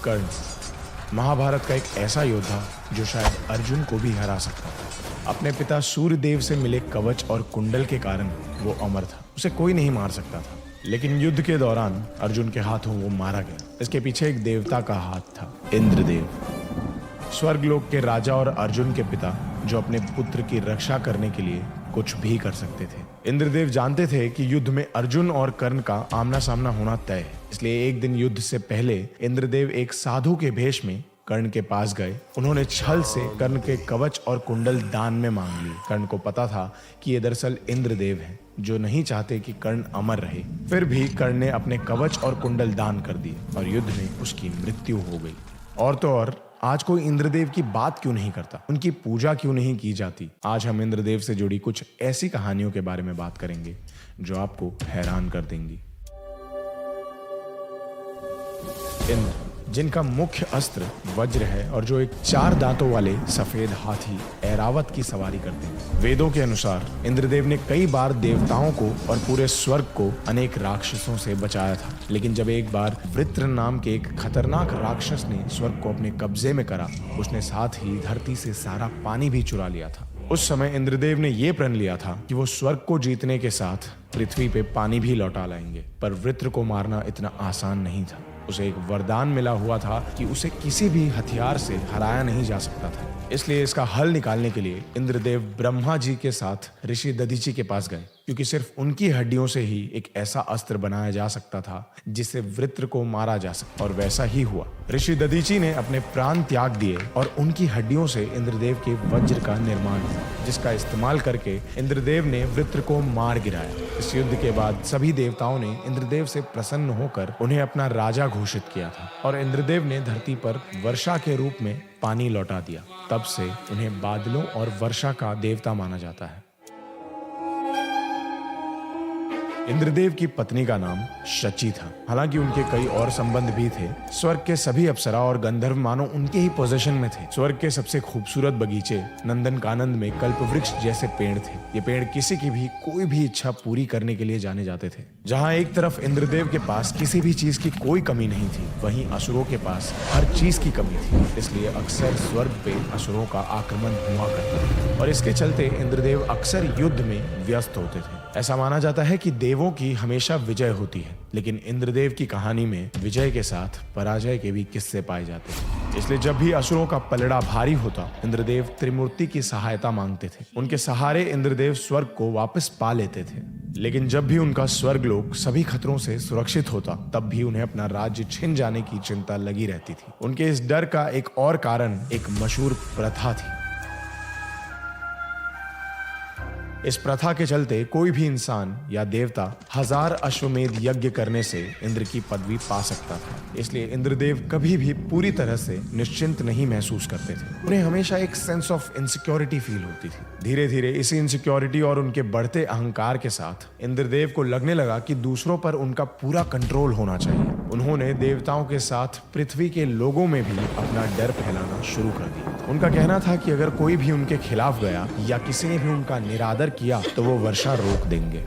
कर्ण महाभारत का एक ऐसा योद्धा जो शायद अर्जुन को भी हरा सकता था। अपने पिता सूर्यदेव से मिले कवच और कुंडल के कारण वो अमर था, उसे कोई नहीं मार सकता था। लेकिन युद्ध के दौरान अर्जुन के हाथों वो मारा गया। इसके पीछे एक देवता का हाथ था, इंद्रदेव, स्वर्गलोक के राजा और अर्जुन के पिता, जो अपने पुत्र की रक्षा करने के लिए कुछ भी कर सकते थे। इंद्रदेव जानते थे कि युद्ध में अर्जुन और कर्ण का आमना सामना होना तय है, इसलिए एक दिन युद्ध से पहले इंद्रदेव एक साधु के भेष में कर्ण के पास गए। उन्होंने छल से कर्ण के कवच और कुंडल दान में मांग लिए। कर्ण को पता था कि ये दरअसल इंद्रदेव हैं, जो नहीं चाहते कि कर्ण अमर रहे। फिर भी कर्ण ने अपने कवच और कुंडल दान कर दिए और युद्ध में उसकी मृत्यु हो गई। और तो और आज कोई इंद्रदेव की बात क्यों नहीं करता, उनकी पूजा क्यों नहीं की जाती? आज हम इंद्रदेव से जुड़ी कुछ ऐसी कहानियों के बारे में बात करेंगे जो आपको हैरान कर देंगी। इंद्र, जिनका मुख्य अस्त्र वज्र है और जो एक 4 दांतों वाले सफेद हाथी ऐरावत की सवारी करते हैं। वेदों के अनुसार इंद्रदेव ने कई बार देवताओं को और पूरे स्वर्ग को अनेक राक्षसों से बचाया था। लेकिन जब एक बार वृत्र नाम के एक खतरनाक राक्षस ने स्वर्ग को अपने कब्जे में करा, उसने साथ ही धरती से सारा पानी भी चुरा लिया था। उस समय इंद्रदेव ने यह प्रण लिया था कि वो स्वर्ग को जीतने के साथ पृथ्वी पे पानी भी लौटा लाएंगे। पर वृत्र को मारना इतना आसान नहीं था। उसे एक वरदान मिला हुआ था कि उसे किसी भी हथियार से हराया नहीं जा सकता था। इसलिए इसका हल निकालने के लिए इंद्रदेव ब्रह्मा जी के साथ ऋषि दधीचि के पास गए, क्योंकि सिर्फ उनकी हड्डियों से ही एक ऐसा अस्त्र बनाया जा सकता था जिससे वृत्र को मारा जा सकता। और वैसा ही हुआ। ऋषि दधीचि ने अपने प्राण त्याग दिए और उनकी हड्डियों से इंद्रदेव के वज्र का निर्माण किया, जिसका इस्तेमाल करके इंद्रदेव ने वृत्र को मार गिराया। इस युद्ध के बाद सभी देवताओं ने इंद्रदेव से प्रसन्न होकर उन्हें अपना राजा घोषित किया था और इंद्रदेव ने धरती पर वर्षा के रूप में पानी लौटा दिया। तब से उन्हें बादलों और वर्षा का देवता माना जाता है। इंद्रदेव की पत्नी का नाम शची था। हालांकि उनके कई और संबंध भी थे। स्वर्ग के सभी अप्सरा और गंधर्व मानो उनके ही पोजीशन में थे। स्वर्ग के सबसे खूबसूरत बगीचे नंदन कानन में कल्प वृक्ष जैसे पेड़ थे। ये पेड़ किसी की भी कोई भी इच्छा पूरी करने के लिए जाने जाते थे। जहाँ एक तरफ इंद्रदेव के पास किसी भी चीज की कोई कमी नहीं थी, वहीं असुरों के पास हर चीज की कमी थी। इसलिए अक्सर स्वर्ग पे असुरों का आक्रमण हुआ करता था और इसके चलते इंद्रदेव अक्सर युद्ध में व्यस्त होते थे। ऐसा माना जाता है कि देवों की हमेशा विजय होती है, लेकिन इंद्रदेव की कहानी में विजय के साथ पराजय के भी किस्से पाए जाते हैं। इसलिए जब भी असुरों का पलड़ा भारी होता, इंद्रदेव त्रिमूर्ति की सहायता मांगते थे। उनके सहारे इंद्रदेव स्वर्ग को वापस पा लेते थे। लेकिन जब भी उनका स्वर्गलोक सभी खतरों से सुरक्षित होता, तब भी उन्हें अपना राज्य छिन जाने की चिंता लगी रहती थी। उनके इस डर का एक और कारण एक मशहूर प्रथा थी। इस प्रथा के चलते कोई भी इंसान या देवता 1000 अश्वमेध यज्ञ करने से इंद्र की पदवी पा सकता था। इसलिए इंद्रदेव कभी भी पूरी तरह से निश्चिंत नहीं महसूस करते थे। उन्हें हमेशा एक सेंस ऑफ इनसिक्योरिटी फील होती थी। धीरे धीरे इसी इनसिक्योरिटी और उनके बढ़ते अहंकार के साथ इंद्रदेव को लगने लगा कि दूसरों पर उनका पूरा कंट्रोल होना चाहिए। उन्होंने देवताओं के साथ पृथ्वी के लोगों में भी अपना डर फैलाना शुरू कर दिया। उनका कहना था कि अगर कोई भी उनके खिलाफ गया या किसी ने भी उनका निरादर किया तो वो वर्षा रोक देंगे।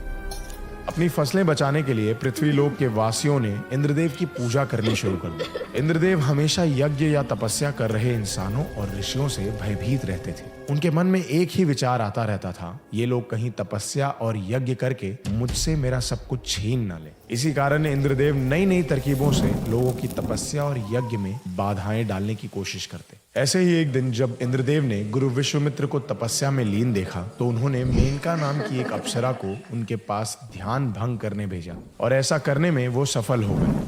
अपनी फसलें बचाने के लिए पृथ्वी लोक के वासियों ने इंद्रदेव की पूजा करनी शुरू कर दी। इंद्रदेव हमेशा यज्ञ या तपस्या कर रहे इंसानों और ऋषियों से भयभीत रहते थे। उनके मन में एक ही विचार आता रहता था, ये लोग कहीं तपस्या और यज्ञ करके मुझसे मेरा सब कुछ छीन न ले। इसी कारण इंद्रदेव नई नई तरकीबों से लोगों की तपस्या और यज्ञ में बाधाएं डालने की कोशिश करते। ऐसे ही एक दिन जब इंद्रदेव ने गुरु विश्वामित्र को तपस्या में लीन देखा, तो उन्होंने मेनका नाम की एक अप्सरा को उनके पास ध्यान भंग करने भेजा और ऐसा करने में वो सफल हो गए।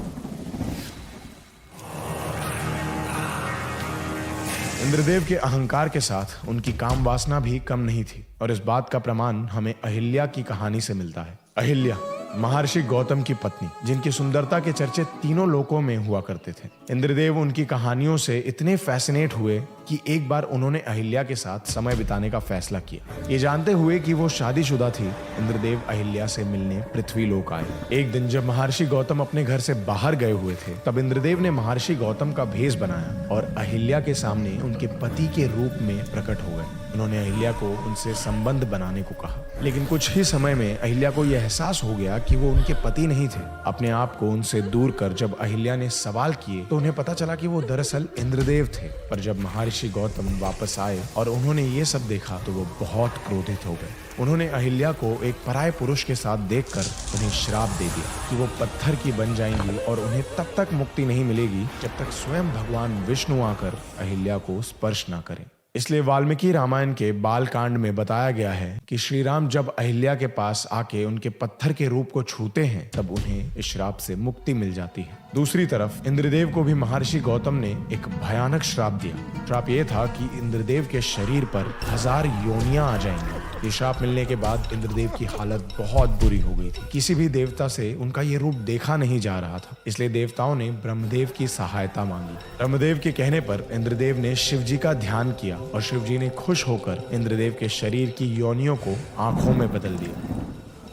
इंद्रदेव के अहंकार के साथ उनकी काम वासना भी कम नहीं थी और इस बात का प्रमाण हमें अहिल्या की कहानी से मिलता है। अहिल्या महर्षि गौतम की पत्नी, जिनकी सुंदरता के चर्चे तीनों लोकों में हुआ करते थे। इंद्रदेव उनकी कहानियों से इतने फैसिनेट हुए कि एक बार उन्होंने अहिल्या के साथ समय बिताने का फैसला किया। ये जानते हुए कि वो शादीशुदा थी, इंद्रदेव अहिल्या से मिलने पृथ्वी लोक आए। एक दिन जब महर्षि गौतम अपने घर से बाहर गए हुए थे, तब इंद्रदेव ने महर्षि गौतम का भेष बनाया और अहिल्या के सामने उनके पति के रूप में प्रकट हो गए। उन्होंने अहिल्या को उनसे संबंध बनाने को कहा, लेकिन कुछ ही समय में अहिल्या को यह एहसास हो गया कि वो उनके पति नहीं थे। अपने आप को उनसे दूर कर जब अहिल्या ने सवाल किए तो उन्हें पता चला कि वो दरअसल इंद्रदेव थे। पर जब महर्षि गौतम वापस आए और उन्होंने ये सब देखा तो वो बहुत क्रोधित हो गए। उन्होंने अहिल्या को एक पराये पुरुष के साथ देखकर उन्हें श्राप दे दिया कि वो पत्थर की बन जाएंगी और उन्हें तब तक मुक्ति नहीं मिलेगी जब तक स्वयं भगवान विष्णु आकर अहिल्या को स्पर्श न करें। इसलिए वाल्मीकि रामायण के बाल कांड में बताया गया है कि श्री राम जब अहिल्या के पास आके उनके पत्थर के रूप को छूते हैं तब उन्हें इस श्राप से मुक्ति मिल जाती है। दूसरी तरफ इंद्रदेव को भी महर्षि गौतम ने एक भयानक श्राप दिया। श्राप ये था कि इंद्रदेव के शरीर पर 1000 योनियां आ जाएंगी। ये श्राप मिलने के बाद इंद्रदेव की हालत बहुत बुरी हो गई थी। किसी भी देवता से उनका ये रूप देखा नहीं जा रहा था, इसलिए देवताओं ने ब्रह्मदेव की सहायता मांगी। ब्रह्मदेव के कहने पर इंद्रदेव ने शिव जी का ध्यान किया और शिव जी ने खुश होकर इंद्रदेव के शरीर की योनियों को आंखों में बदल दिया।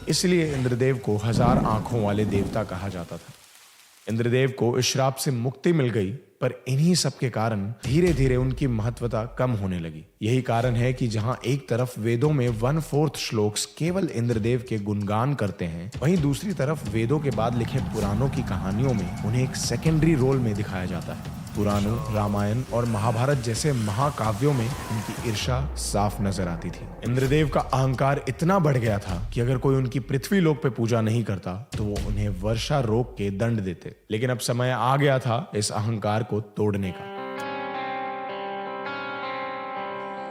इसलिए इंद्रदेव को 1000 आंखों वाले देवता कहा जाता था। इंद्रदेव को इस श्राप से मुक्ति मिल गई, पर इन्हीं सब के कारण धीरे धीरे उनकी महत्वता कम होने लगी। यही कारण है कि जहां एक तरफ वेदों में 1/4 श्लोक केवल इंद्रदेव के गुणगान करते हैं, वहीं दूसरी तरफ वेदों के बाद लिखे पुराणों की कहानियों में उन्हें एक सेकेंडरी रोल में दिखाया जाता है। पुराणों, रामायण और महाभारत जैसे महाकाव्यों में उनकी ईर्ष्या साफ नजर आती थी। इंद्रदेव का अहंकार इतना बढ़ गया था कि अगर कोई उनकी पृथ्वी लोक पे पूजा नहीं करता तो वो उन्हें वर्षा रोक के दंड देते। लेकिन अब समय आ गया था इस अहंकार को तोड़ने का।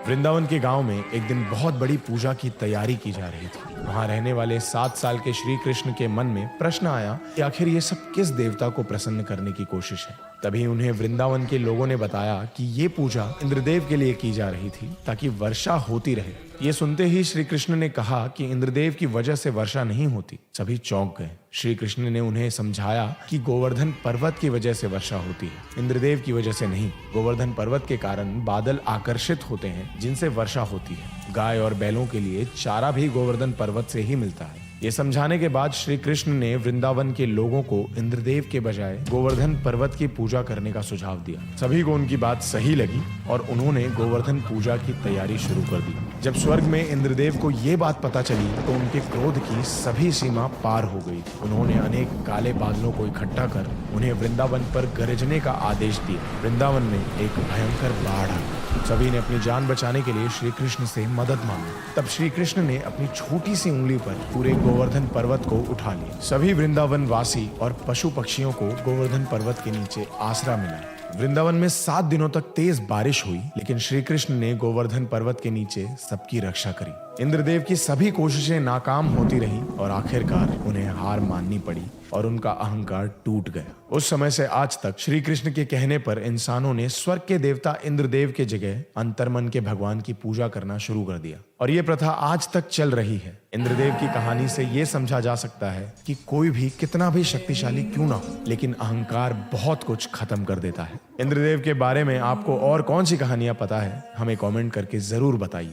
वृंदावन के गांव में एक दिन बहुत बड़ी पूजा की तैयारी की जा रही थी। वहां रहने वाले 7 साल के श्री कृष्ण के मन में प्रश्न आया कि आखिर ये सब किस देवता को प्रसन्न करने की कोशिश है। तभी उन्हें वृंदावन के लोगों ने बताया कि ये पूजा इंद्रदेव के लिए की जा रही थी ताकि वर्षा होती रहे। ये सुनते ही श्री कृष्ण ने कहा कि इंद्रदेव की वजह से वर्षा नहीं होती। सभी चौंक गए। श्री कृष्ण ने उन्हें समझाया कि गोवर्धन पर्वत की वजह से वर्षा होती है, इंद्रदेव की वजह से नहीं। गोवर्धन पर्वत के कारण बादल आकर्षित होते हैं जिनसे वर्षा होती है। गाय और बैलों के लिए चारा भी गोवर्धन पर्वत से ही मिलता है। ये समझाने के बाद श्री कृष्ण ने वृंदावन के लोगों को इंद्रदेव के बजाय गोवर्धन पर्वत की पूजा करने का सुझाव दिया। सभी को उनकी बात सही लगी और उन्होंने गोवर्धन पूजा की तैयारी शुरू कर दी। जब स्वर्ग में इंद्रदेव को ये बात पता चली तो उनके क्रोध की सभी सीमा पार हो गई थी। उन्होंने अनेक काले बादलों को इकट्ठा कर उन्हें वृंदावन पर गरजने का आदेश दिया। वृंदावन में एक भयंकर बाढ़ आ गई। सभी ने अपनी जान बचाने के लिए श्री कृष्ण से मदद मांगी। तब श्री कृष्ण ने अपनी छोटी सी उंगली पर पूरे गोवर्धन पर्वत को उठा लिया। सभी वृंदावन वासी और पशु पक्षियों को गोवर्धन पर्वत के नीचे आसरा मिला। वृंदावन में 7 दिनों तक तेज बारिश हुई, लेकिन श्री कृष्ण ने गोवर्धन पर्वत के नीचे सबकी रक्षा करी। इंद्रदेव की सभी कोशिशें नाकाम होती रहीं और आखिरकार उन्हें हार माननी पड़ी और उनका अहंकार टूट गया। उस समय से आज तक श्री कृष्ण के कहने पर इंसानों ने स्वर्ग के देवता इंद्रदेव के जगह अंतर्मन के भगवान की पूजा करना शुरू कर दिया और ये प्रथा आज तक चल रही है। इंद्रदेव की कहानी से ये समझा जा सकता है कि कोई भी कितना भी शक्तिशाली क्यों ना हो, लेकिन अहंकार बहुत कुछ खत्म कर देता है। इंद्रदेव के बारे में आपको और कौन सी कहानियां पता है, हमें कमेंट करके जरूर बताइए।